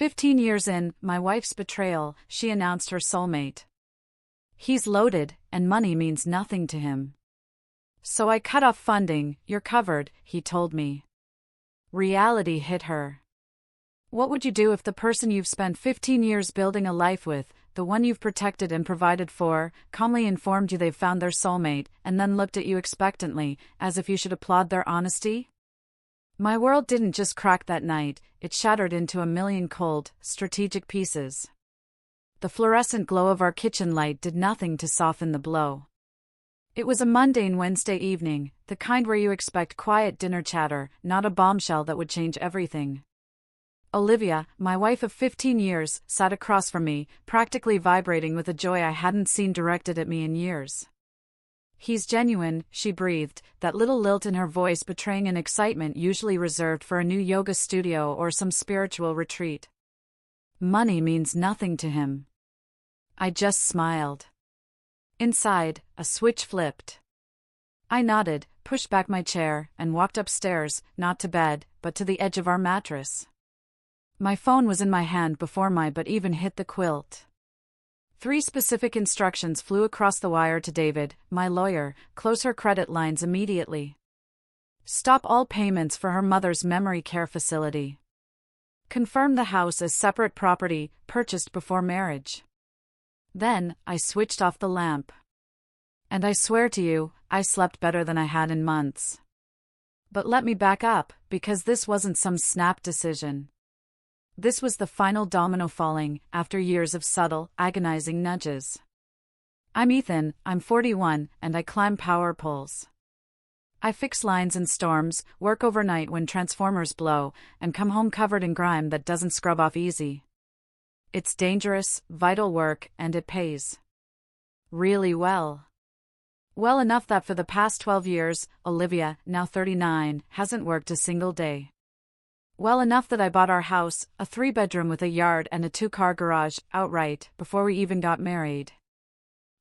15 years in, my wife's betrayal, she announced her soulmate. He's loaded, and money means nothing to him. So I cut off funding. You're covered, he told me. Reality hit her. What would you do if the person you've spent 15 years building a life with, the one you've protected and provided for, calmly informed you they've found their soulmate, and then looked at you expectantly, as if you should applaud their honesty? My world didn't just crack that night, it shattered into a million cold, strategic pieces. The fluorescent glow of our kitchen light did nothing to soften the blow. It was a mundane Wednesday evening, the kind where you expect quiet dinner chatter, not a bombshell that would change everything. Olivia, my wife of 15 years, sat across from me, practically vibrating with a joy I hadn't seen directed at me in years. He's genuine, she breathed, that little lilt in her voice betraying an excitement usually reserved for a new yoga studio or some spiritual retreat. Money means nothing to him. I just smiled. Inside, a switch flipped. I nodded, pushed back my chair, and walked upstairs, not to bed, but to the edge of our mattress. My phone was in my hand before my butt even hit the quilt. 3 specific instructions flew across the wire to David, my lawyer: close her credit lines immediately. Stop all payments for her mother's memory care facility. Confirm the house as separate property, purchased before marriage. Then, I switched off the lamp. And I swear to you, I slept better than I had in months. But let me back up, because this wasn't some snap decision. This was the final domino falling, after years of subtle, agonizing nudges. I'm Ethan, I'm 41, and I climb power poles. I fix lines in storms, work overnight when transformers blow, and come home covered in grime that doesn't scrub off easy. It's dangerous, vital work, and it pays. Really well. Well enough that for the past 12 years, Olivia, now 39, hasn't worked a single day. Well enough that I bought our house, a 3-bedroom with a yard and a 2-car garage, outright, before we even got married.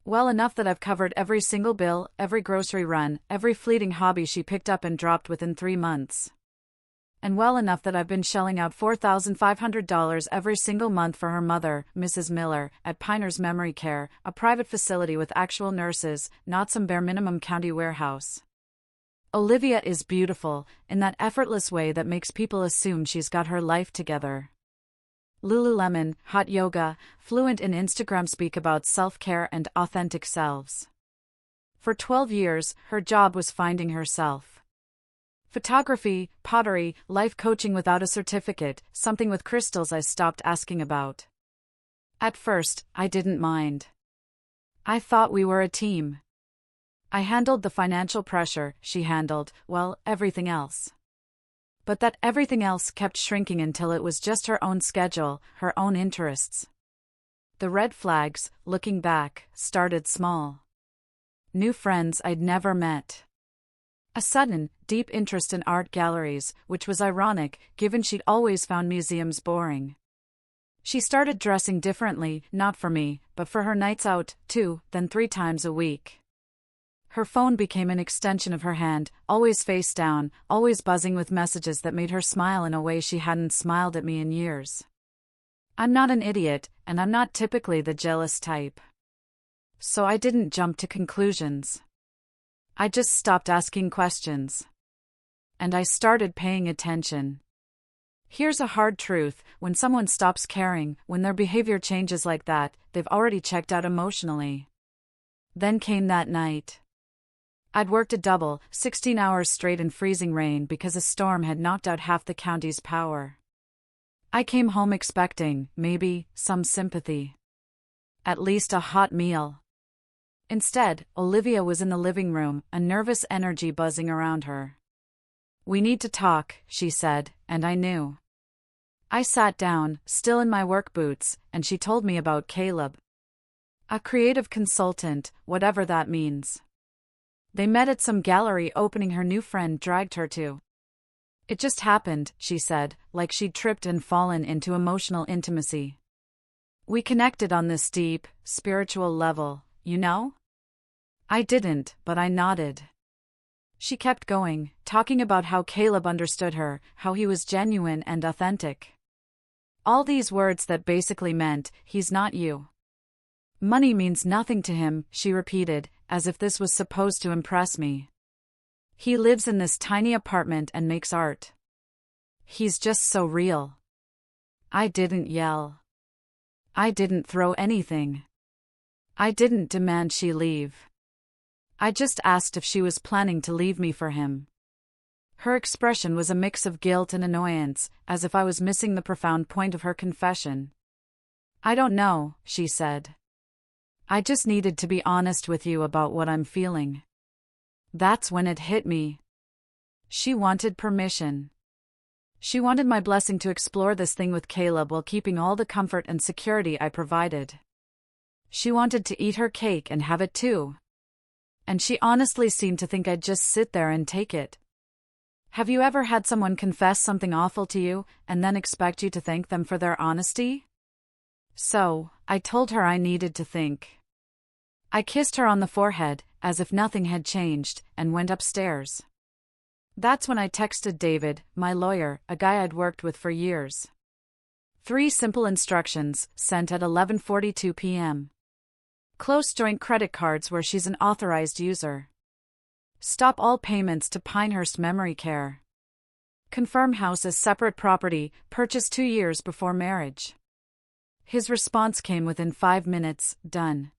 Well enough that I've covered every single bill, every grocery run, every fleeting hobby she picked up and dropped within 3 months. And well enough that I've been shelling out $4,500 every single month for her mother, Mrs. Miller, at Piners Memory Care, a private facility with actual nurses, not some bare minimum county warehouse. Olivia is beautiful, in that effortless way that makes people assume she's got her life together. Lululemon, hot yoga, fluent in Instagram speak about self-care and authentic selves. For 12 years, her job was finding herself. Photography, pottery, life coaching without a certificate, something with crystals I stopped asking about. At first, I didn't mind. I thought we were a team. I handled the financial pressure, she handled, well, everything else. But that everything else kept shrinking until it was just her own schedule, her own interests. The red flags, looking back, started small. New friends I'd never met. A sudden, deep interest in art galleries, which was ironic, given she'd always found museums boring. She started dressing differently, not for me, but for her nights out, 2, then 3 times a week. Her phone became an extension of her hand, always face down, always buzzing with messages that made her smile in a way she hadn't smiled at me in years. I'm not an idiot, and I'm not typically the jealous type. So I didn't jump to conclusions. I just stopped asking questions. And I started paying attention. Here's a hard truth: when someone stops caring, when their behavior changes like that, they've already checked out emotionally. Then came that night. I'd worked a double, 16 hours straight in freezing rain because a storm had knocked out half the county's power. I came home expecting, maybe, some sympathy. At least a hot meal. Instead, Olivia was in the living room, a nervous energy buzzing around her. We need to talk, she said, and I knew. I sat down, still in my work boots, and she told me about Caleb. A creative consultant, whatever that means. They met at some gallery opening her new friend dragged her to. It just happened, she said, like she'd tripped and fallen into emotional intimacy. We connected on this deep, spiritual level, you know? I didn't, but I nodded. She kept going, talking about how Caleb understood her, how he was genuine and authentic. All these words that basically meant, he's not you. Money means nothing to him, she repeated, as if this was supposed to impress me. He lives in this tiny apartment and makes art. He's just so real. I didn't yell. I didn't throw anything. I didn't demand she leave. I just asked if she was planning to leave me for him. Her expression was a mix of guilt and annoyance, as if I was missing the profound point of her confession. I don't know, she said. I just needed to be honest with you about what I'm feeling. That's when it hit me. She wanted permission. She wanted my blessing to explore this thing with Caleb while keeping all the comfort and security I provided. She wanted to eat her cake and have it too. And she honestly seemed to think I'd just sit there and take it. Have you ever had someone confess something awful to you, and then expect you to thank them for their honesty? So, I told her I needed to think. I kissed her on the forehead, as if nothing had changed, and went upstairs. That's when I texted David, my lawyer, a guy I'd worked with for years. 3 simple instructions, sent at 11:42 p.m. Close joint credit cards where she's an authorized user. Stop all payments to Pinehurst Memory Care. Confirm house as separate property, purchased 2 years before marriage. His response came within 5 minutes, done.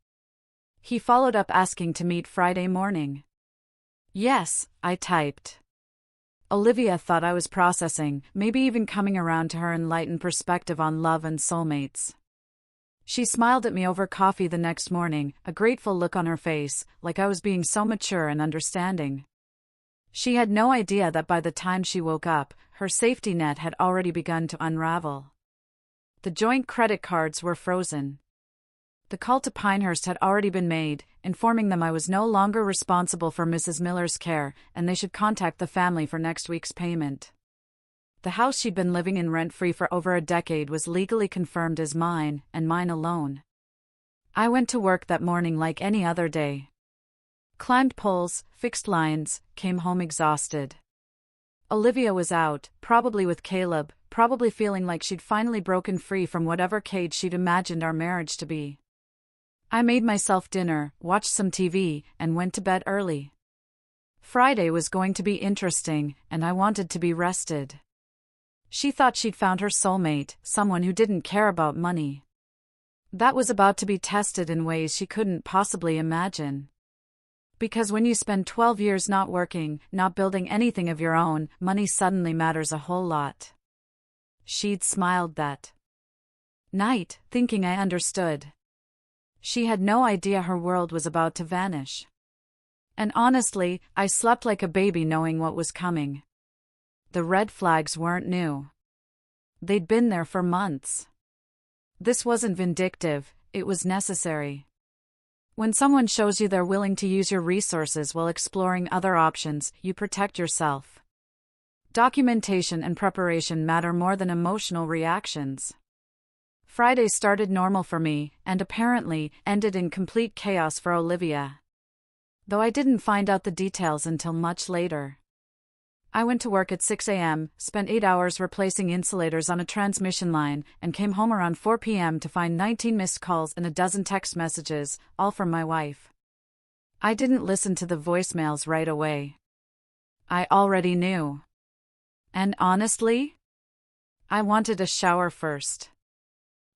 He followed up asking to meet Friday morning. Yes, I typed. Olivia thought I was processing, maybe even coming around to her enlightened perspective on love and soulmates. She smiled at me over coffee the next morning, a grateful look on her face, like I was being so mature and understanding. She had no idea that by the time she woke up, her safety net had already begun to unravel. The joint credit cards were frozen. The call to Pinehurst had already been made, informing them I was no longer responsible for Mrs. Miller's care, and they should contact the family for next week's payment. The house she'd been living in rent-free for over a decade was legally confirmed as mine, and mine alone. I went to work that morning like any other day. Climbed poles, fixed lines, came home exhausted. Olivia was out, probably with Caleb, probably feeling like she'd finally broken free from whatever cage she'd imagined our marriage to be. I made myself dinner, watched some TV, and went to bed early. Friday was going to be interesting, and I wanted to be rested. She thought she'd found her soulmate, someone who didn't care about money. That was about to be tested in ways she couldn't possibly imagine. Because when you spend 12 years not working, not building anything of your own, money suddenly matters a whole lot. She'd smiled that night, thinking I understood. She had no idea her world was about to vanish. And honestly, I slept like a baby knowing what was coming. The red flags weren't new. They'd been there for months. This wasn't vindictive, it was necessary. When someone shows you they're willing to use your resources while exploring other options, you protect yourself. Documentation and preparation matter more than emotional reactions. Friday started normal for me, and apparently, ended in complete chaos for Olivia. Though I didn't find out the details until much later. I went to work at 6 a.m., spent 8 hours replacing insulators on a transmission line, and came home around 4 p.m. to find 19 missed calls and a dozen text messages, all from my wife. I didn't listen to the voicemails right away. I already knew. And honestly, I wanted a shower first.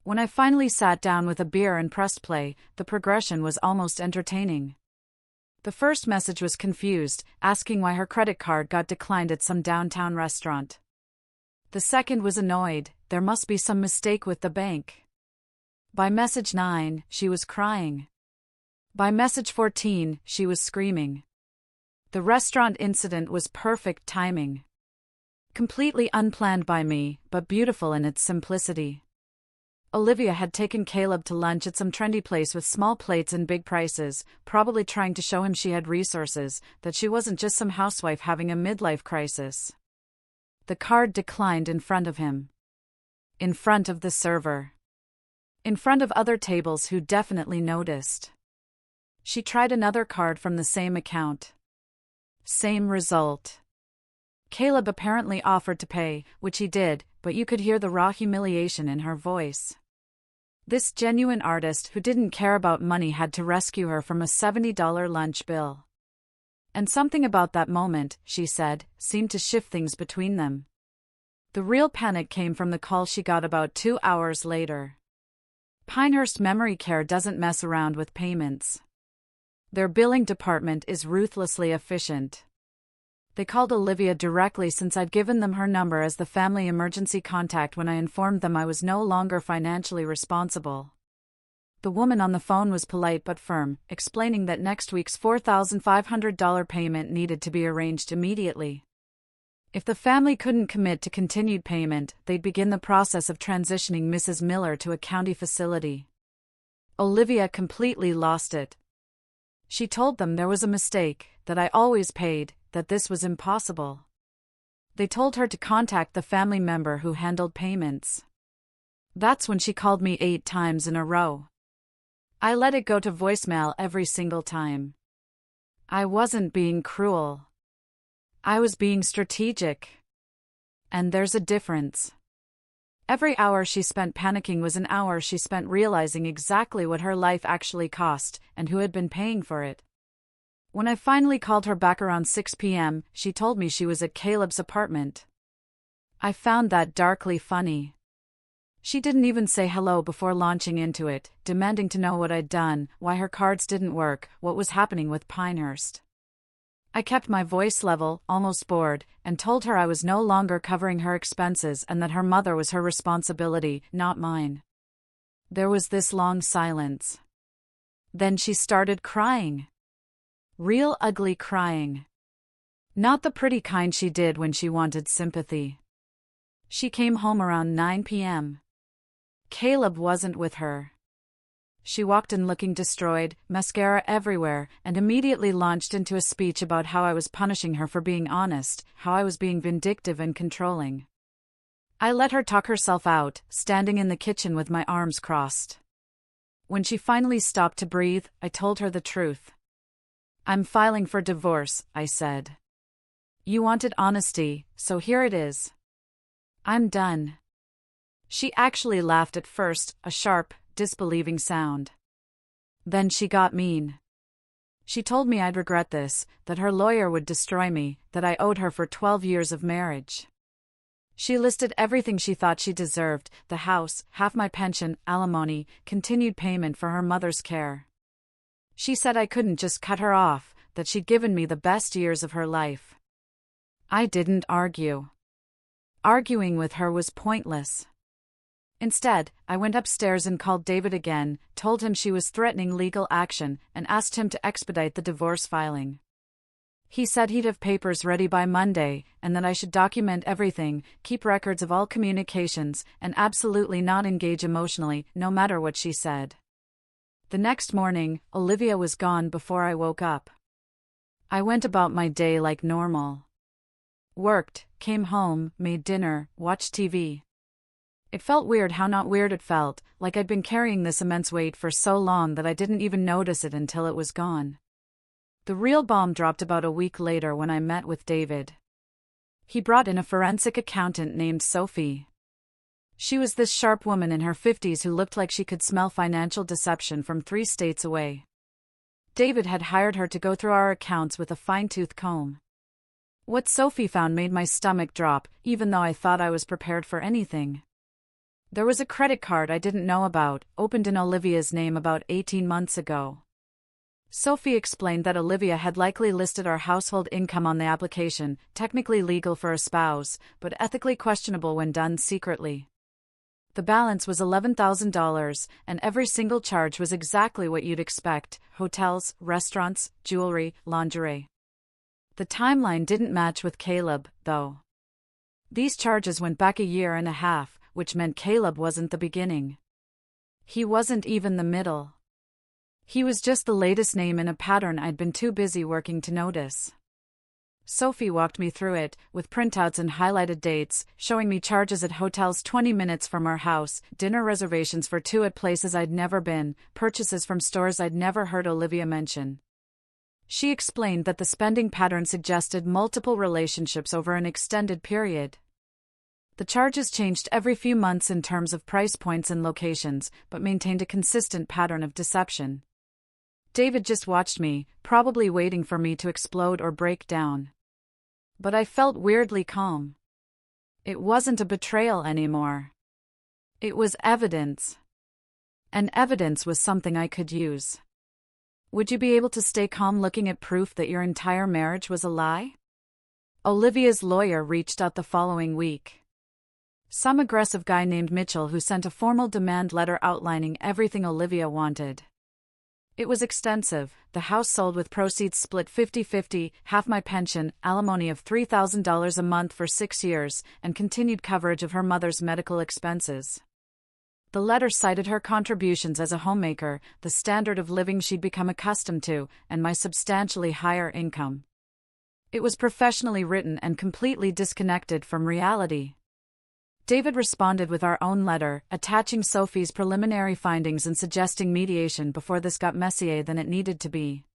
When I finally sat down with a beer and pressed play, the progression was almost entertaining. The first message was confused, asking why her credit card got declined at some downtown restaurant. The second was annoyed, there must be some mistake with the bank. By message 9, she was crying. By message 14, she was screaming. The restaurant incident was perfect timing. Completely unplanned by me, but beautiful in its simplicity. Olivia had taken Caleb to lunch at some trendy place with small plates and big prices, probably trying to show him she had resources, that she wasn't just some housewife having a midlife crisis. The card declined in front of him. In front of the server. In front of other tables who definitely noticed. She tried another card from the same account. Same result. Caleb apparently offered to pay, which he did, but you could hear the raw humiliation in her voice. This genuine artist who didn't care about money had to rescue her from a $70 lunch bill. And something about that moment, she said, seemed to shift things between them. The real panic came from the call she got about 2 hours later. Pinehurst Memory Care doesn't mess around with payments. Their billing department is ruthlessly efficient. They called Olivia directly since I'd given them her number as the family emergency contact when I informed them I was no longer financially responsible. The woman on the phone was polite but firm, explaining that next week's $4,500 payment needed to be arranged immediately. If the family couldn't commit to continued payment, they'd begin the process of transitioning Mrs. Miller to a county facility. Olivia completely lost it. She told them there was a mistake, that I always paid, that this was impossible. They told her to contact the family member who handled payments. That's when she called me 8 times in a row. I let it go to voicemail every single time. I wasn't being cruel. I was being strategic. And there's a difference. Every hour she spent panicking was an hour she spent realizing exactly what her life actually cost, and who had been paying for it. When I finally called her back around 6 p.m., she told me she was at Caleb's apartment. I found that darkly funny. She didn't even say hello before launching into it, demanding to know what I'd done, why her cards didn't work, what was happening with Pinehurst. I kept my voice level, almost bored, and told her I was no longer covering her expenses and that her mother was her responsibility, not mine. There was this long silence. Then she started crying. Real ugly crying. Not the pretty kind she did when she wanted sympathy. She came home around 9 p.m. Caleb wasn't with her. She walked in looking destroyed, mascara everywhere, and immediately launched into a speech about how I was punishing her for being honest, how I was being vindictive and controlling. I let her talk herself out, standing in the kitchen with my arms crossed. When she finally stopped to breathe, I told her the truth. I'm filing for divorce, I said. You wanted honesty, so here it is. I'm done. She actually laughed at first, a sharp, disbelieving sound. Then she got mean. She told me I'd regret this, that her lawyer would destroy me, that I owed her for 12 years of marriage. She listed everything she thought she deserved: the house, half my pension, alimony, continued payment for her mother's care. She said I couldn't just cut her off, that she'd given me the best years of her life. I didn't argue. Arguing with her was pointless. Instead, I went upstairs and called David again, told him she was threatening legal action, and asked him to expedite the divorce filing. He said he'd have papers ready by Monday, and that I should document everything, keep records of all communications, and absolutely not engage emotionally, no matter what she said. The next morning, Olivia was gone before I woke up. I went about my day like normal. Worked, came home, made dinner, watched TV. It felt weird how not weird it felt, like I'd been carrying this immense weight for so long that I didn't even notice it until it was gone. The real bomb dropped about a week later when I met with David. He brought in a forensic accountant named Sophie. She was this sharp woman in her 50s who looked like she could smell financial deception from 3 states away. David had hired her to go through our accounts with a fine-tooth comb. What Sophie found made my stomach drop, even though I thought I was prepared for anything. There was a credit card I didn't know about, opened in Olivia's name about 18 months ago. Sophie explained that Olivia had likely listed our household income on the application, technically legal for a spouse, but ethically questionable when done secretly. The balance was $11,000, and every single charge was exactly what you'd expect: hotels, restaurants, jewelry, lingerie. The timeline didn't match with Caleb, though. These charges went back a year and a half, which meant Caleb wasn't the beginning. He wasn't even the middle. He was just the latest name in a pattern I'd been too busy working to notice. Sophie walked me through it, with printouts and highlighted dates, showing me charges at hotels 20 minutes from our house, dinner reservations for 2 at places I'd never been, purchases from stores I'd never heard Olivia mention. She explained that the spending pattern suggested multiple relationships over an extended period. The charges changed every few months in terms of price points and locations, but maintained a consistent pattern of deception. David just watched me, probably waiting for me to explode or break down. But I felt weirdly calm. It wasn't a betrayal anymore. It was evidence. And evidence was something I could use. Would you be able to stay calm looking at proof that your entire marriage was a lie? Olivia's lawyer reached out the following week. Some aggressive guy named Mitchell who sent a formal demand letter outlining everything Olivia wanted. It was extensive. The house sold with proceeds split 50-50, half my pension, alimony of $3,000 a month for 6 years, and continued coverage of her mother's medical expenses. The letter cited her contributions as a homemaker, the standard of living she'd become accustomed to, and my substantially higher income. It was professionally written and completely disconnected from reality. David responded with our own letter, attaching Sophie's preliminary findings and suggesting mediation before this got messier than it needed to be.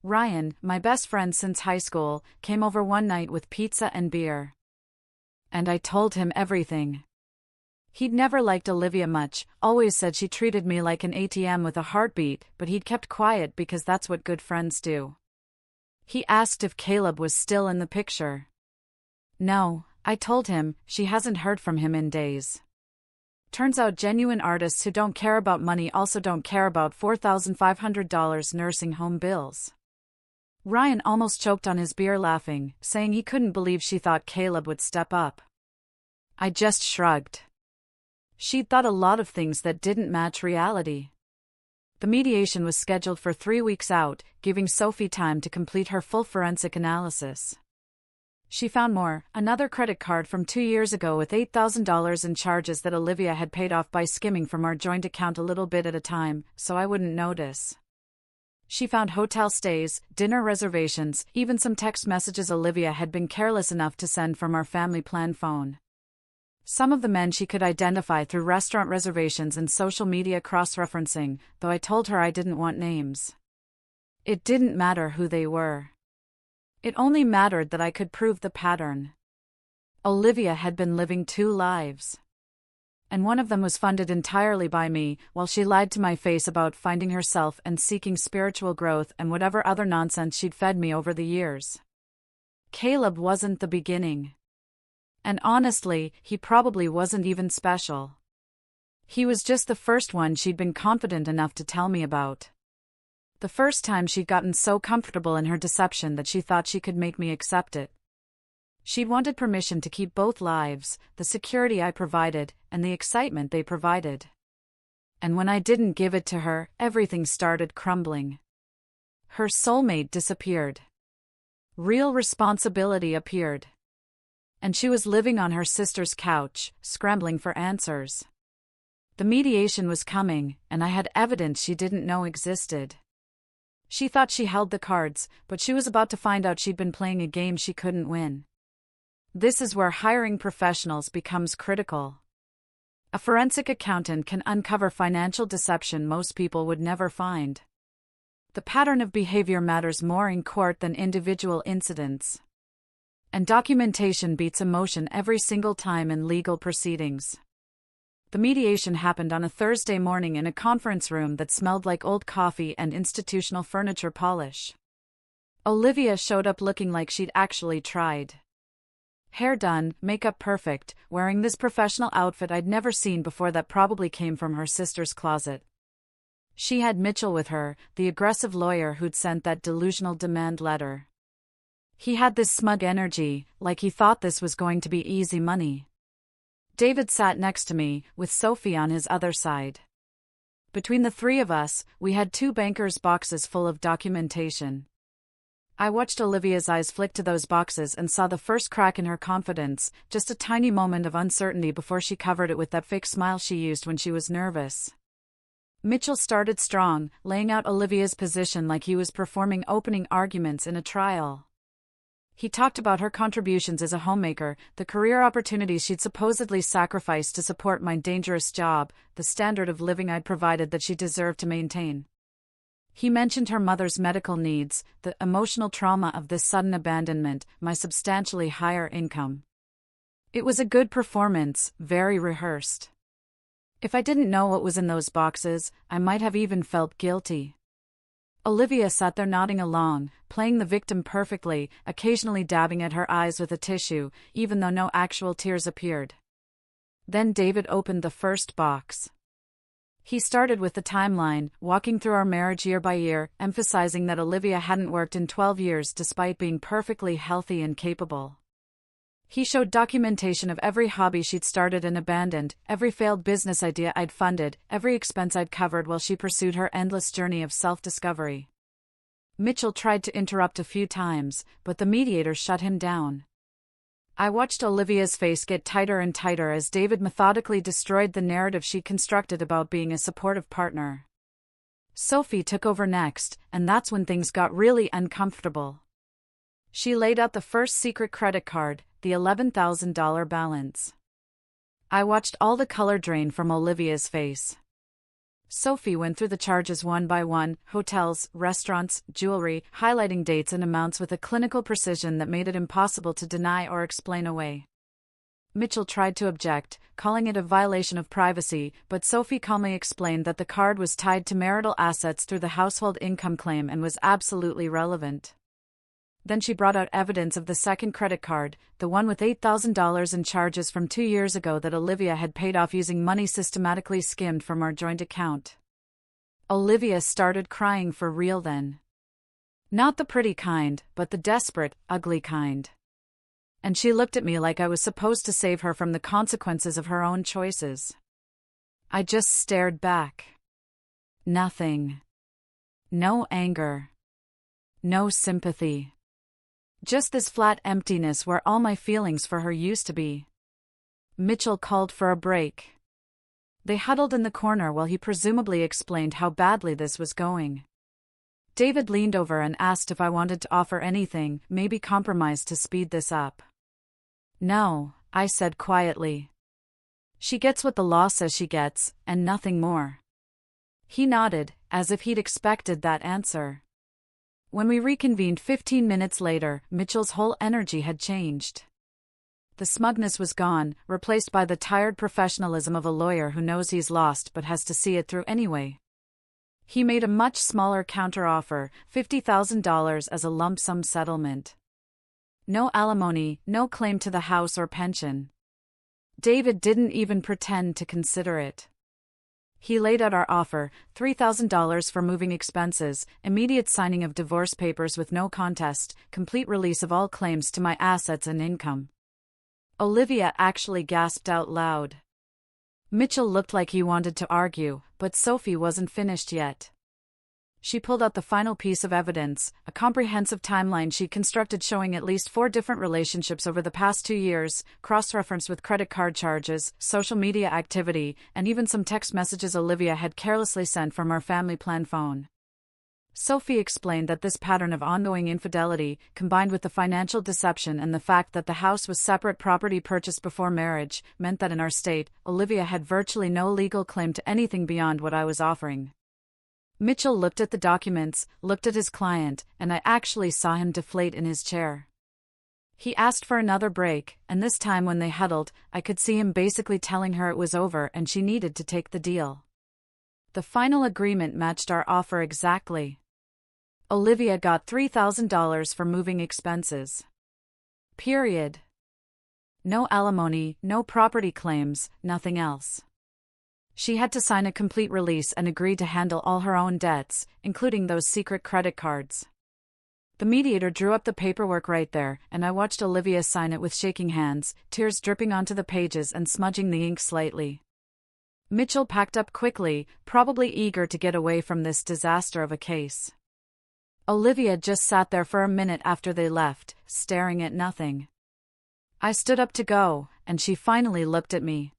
Ryan, my best friend since high school, came over one night with pizza and beer. And I told him everything. He'd never liked Olivia much, always said she treated me like an ATM with a heartbeat, but he'd kept quiet because that's what good friends do. He asked if Caleb was still in the picture. No, I told him. She hasn't heard from him in days. Turns out genuine artists who don't care about money also don't care about $4,500 nursing home bills. Ryan almost choked on his beer laughing, saying he couldn't believe she thought Caleb would step up. I just shrugged. She'd thought a lot of things that didn't match reality. The mediation was scheduled for 3 weeks out, giving Sophie time to complete her full forensic analysis. She found more, another credit card from 2 years ago with $8,000 in charges that Olivia had paid off by skimming from our joint account a little bit at a time, so I wouldn't notice. She found hotel stays, dinner reservations, even some text messages Olivia had been careless enough to send from our family plan phone. Some of the men she could identify through restaurant reservations and social media cross-referencing, though I told her I didn't want names. It didn't matter who they were. It only mattered that I could prove the pattern. Olivia had been living 2 lives. And one of them was funded entirely by me, while she lied to my face about finding herself and seeking spiritual growth and whatever other nonsense she'd fed me over the years. Caleb wasn't the beginning. And honestly, he probably wasn't even special. He was just the first one she'd been confident enough to tell me about. The first time she'd gotten so comfortable in her deception that she thought she could make me accept it. She'd wanted permission to keep both lives, the security I provided, and the excitement they provided. And when I didn't give it to her, everything started crumbling. Her soulmate disappeared. Real responsibility appeared. And she was living on her sister's couch, scrambling for answers. The mediation was coming, and I had evidence she didn't know existed. She thought she held the cards, but she was about to find out she'd been playing a game she couldn't win. This is where hiring professionals becomes critical. A forensic accountant can uncover financial deception most people would never find. The pattern of behavior matters more in court than individual incidents. And documentation beats emotion every single time in legal proceedings. The mediation happened on a Thursday morning in a conference room that smelled like old coffee and institutional furniture polish. Olivia showed up looking like she'd actually tried. Hair done, makeup perfect, wearing this professional outfit I'd never seen before that probably came from her sister's closet. She had Mitchell with her, the aggressive lawyer who'd sent that delusional demand letter. He had this smug energy, like he thought this was going to be easy money. David sat next to me, with Sophie on his other side. Between the 3 of us, we had 2 bankers' boxes full of documentation. I watched Olivia's eyes flick to those boxes and saw the first crack in her confidence, just a tiny moment of uncertainty before she covered it with that fake smile she used when she was nervous. Mitchell started strong, laying out Olivia's position like he was performing opening arguments in a trial. He talked about her contributions as a homemaker, the career opportunities she'd supposedly sacrificed to support my dangerous job, the standard of living I'd provided that she deserved to maintain. He mentioned her mother's medical needs, the emotional trauma of this sudden abandonment, my substantially higher income. It was a good performance, very rehearsed. If I didn't know what was in those boxes, I might have even felt guilty. Olivia sat there nodding along, playing the victim perfectly, occasionally dabbing at her eyes with a tissue, even though no actual tears appeared. Then David opened the first box. He started with the timeline, walking through our marriage year by year, emphasizing that Olivia hadn't worked in 12 years despite being perfectly healthy and capable. He showed documentation of every hobby she'd started and abandoned, every failed business idea I'd funded, every expense I'd covered while she pursued her endless journey of self-discovery. Mitchell tried to interrupt a few times, but the mediator shut him down. I watched Olivia's face get tighter and tighter as David methodically destroyed the narrative she constructed about being a supportive partner. Sophie took over next, and that's when things got really uncomfortable. She laid out the first secret credit card, the $11,000 balance. I watched all the color drain from Olivia's face. Sophie went through the charges one by one, hotels, restaurants, jewelry, highlighting dates and amounts with a clinical precision that made it impossible to deny or explain away. Mitchell tried to object, calling it a violation of privacy, but Sophie calmly explained that the card was tied to marital assets through the household income claim and was absolutely relevant. Then she brought out evidence of the second credit card, the one with $8,000 in charges from 2 years ago that Olivia had paid off using money systematically skimmed from our joint account. Olivia started crying for real then. Not the pretty kind, but the desperate, ugly kind. And she looked at me like I was supposed to save her from the consequences of her own choices. I just stared back. Nothing. No anger. No sympathy. Just this flat emptiness where all my feelings for her used to be. Mitchell called for a break. They huddled in the corner while he presumably explained how badly this was going. David leaned over and asked if I wanted to offer anything, maybe compromise to speed this up. No, I said quietly. She gets what the law says she gets, and nothing more. He nodded, as if he'd expected that answer. When we reconvened 15 minutes later, Mitchell's whole energy had changed. The smugness was gone, replaced by the tired professionalism of a lawyer who knows he's lost but has to see it through anyway. He made a much smaller counteroffer, $50,000 as a lump sum settlement. No alimony, no claim to the house or pension. David didn't even pretend to consider it. He laid out our offer, $3,000 for moving expenses, immediate signing of divorce papers with no contest, complete release of all claims to my assets and income. Olivia actually gasped out loud. Mitchell looked like he wanted to argue, but Sophie wasn't finished yet. She pulled out the final piece of evidence, a comprehensive timeline she constructed showing at least 4 different relationships over the past 2 years, cross-referenced with credit card charges, social media activity, and even some text messages Olivia had carelessly sent from our family plan phone. Sophie explained that this pattern of ongoing infidelity, combined with the financial deception and the fact that the house was separate property purchased before marriage, meant that in our state, Olivia had virtually no legal claim to anything beyond what I was offering. Mitchell looked at the documents, looked at his client, and I actually saw him deflate in his chair. He asked for another break, and this time when they huddled, I could see him basically telling her it was over and she needed to take the deal. The final agreement matched our offer exactly. Olivia got $3,000 for moving expenses. Period. No alimony, no property claims, nothing else. She had to sign a complete release and agree to handle all her own debts, including those secret credit cards. The mediator drew up the paperwork right there, and I watched Olivia sign it with shaking hands, tears dripping onto the pages and smudging the ink slightly. Mitchell packed up quickly, probably eager to get away from this disaster of a case. Olivia just sat there for a minute after they left, staring at nothing. I stood up to go, and she finally looked at me.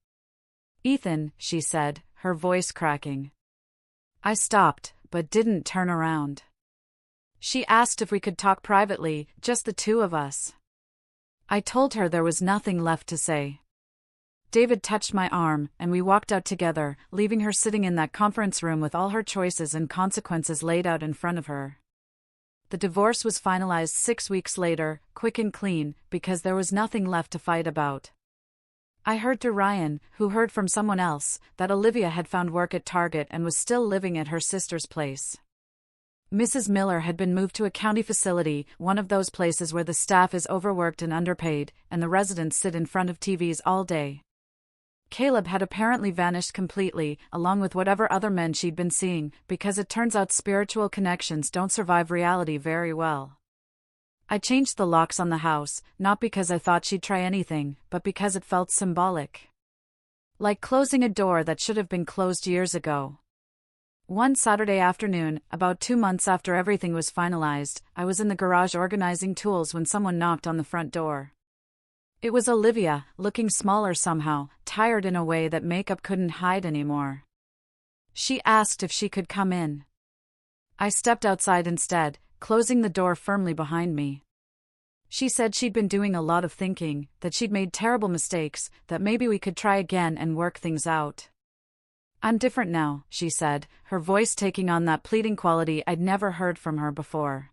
"Ethan," she said, her voice cracking. I stopped, but didn't turn around. She asked if we could talk privately, just the two of us. I told her there was nothing left to say. David touched my arm, and we walked out together, leaving her sitting in that conference room with all her choices and consequences laid out in front of her. The divorce was finalized 6 weeks later, quick and clean, because there was nothing left to fight about. I heard through Ryan, who heard from someone else, that Olivia had found work at Target and was still living at her sister's place. Mrs. Miller had been moved to a county facility, one of those places where the staff is overworked and underpaid, and the residents sit in front of TVs all day. Caleb had apparently vanished completely, along with whatever other men she'd been seeing, because it turns out spiritual connections don't survive reality very well. I changed the locks on the house, not because I thought she'd try anything, but because it felt symbolic. Like closing a door that should have been closed years ago. One Saturday afternoon, about 2 months after everything was finalized, I was in the garage organizing tools when someone knocked on the front door. It was Olivia, looking smaller somehow, tired in a way that makeup couldn't hide anymore. She asked if she could come in. I stepped outside instead, closing the door firmly behind me. She said she'd been doing a lot of thinking, that she'd made terrible mistakes, that maybe we could try again and work things out. "I'm different now," she said, her voice taking on that pleading quality I'd never heard from her before.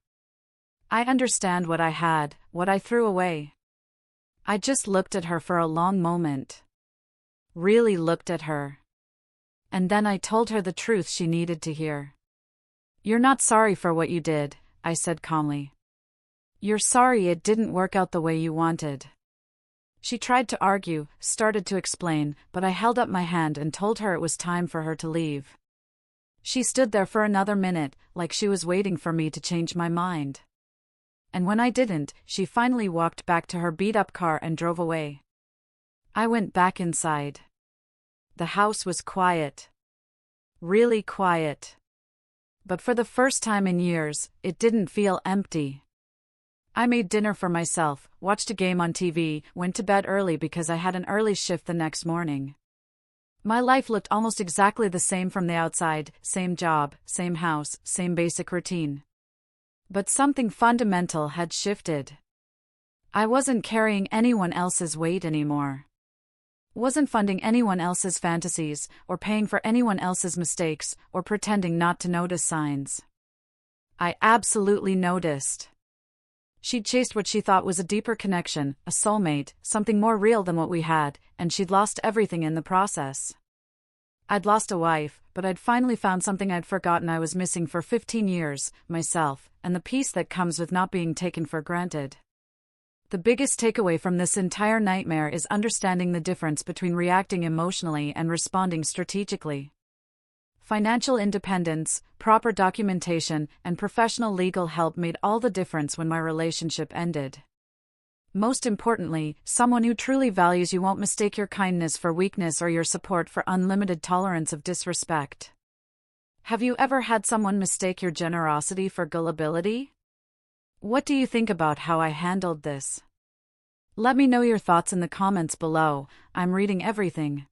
"I understand what I had, what I threw away." I just looked at her for a long moment. Really looked at her. And then I told her the truth she needed to hear. "You're not sorry for what you did," I said calmly. "You're sorry it didn't work out the way you wanted." She tried to argue, started to explain, but I held up my hand and told her it was time for her to leave. She stood there for another minute, like she was waiting for me to change my mind. And when I didn't, she finally walked back to her beat-up car and drove away. I went back inside. The house was quiet. Really quiet. But for the first time in years, it didn't feel empty. I made dinner for myself, watched a game on TV, went to bed early because I had an early shift the next morning. My life looked almost exactly the same from the outside, same job, same house, same basic routine. But something fundamental had shifted. I wasn't carrying anyone else's weight anymore. Wasn't funding anyone else's fantasies, or paying for anyone else's mistakes, or pretending not to notice signs. I absolutely noticed. She'd chased what she thought was a deeper connection, a soulmate, something more real than what we had, and she'd lost everything in the process. I'd lost a wife, but I'd finally found something I'd forgotten I was missing for 15 years, myself, and the peace that comes with not being taken for granted. The biggest takeaway from this entire nightmare is understanding the difference between reacting emotionally and responding strategically. Financial independence, proper documentation, and professional legal help made all the difference when my relationship ended. Most importantly, someone who truly values you won't mistake your kindness for weakness or your support for unlimited tolerance of disrespect. Have you ever had someone mistake your generosity for gullibility? What do you think about how I handled this? Let me know your thoughts in the comments below. I'm reading everything.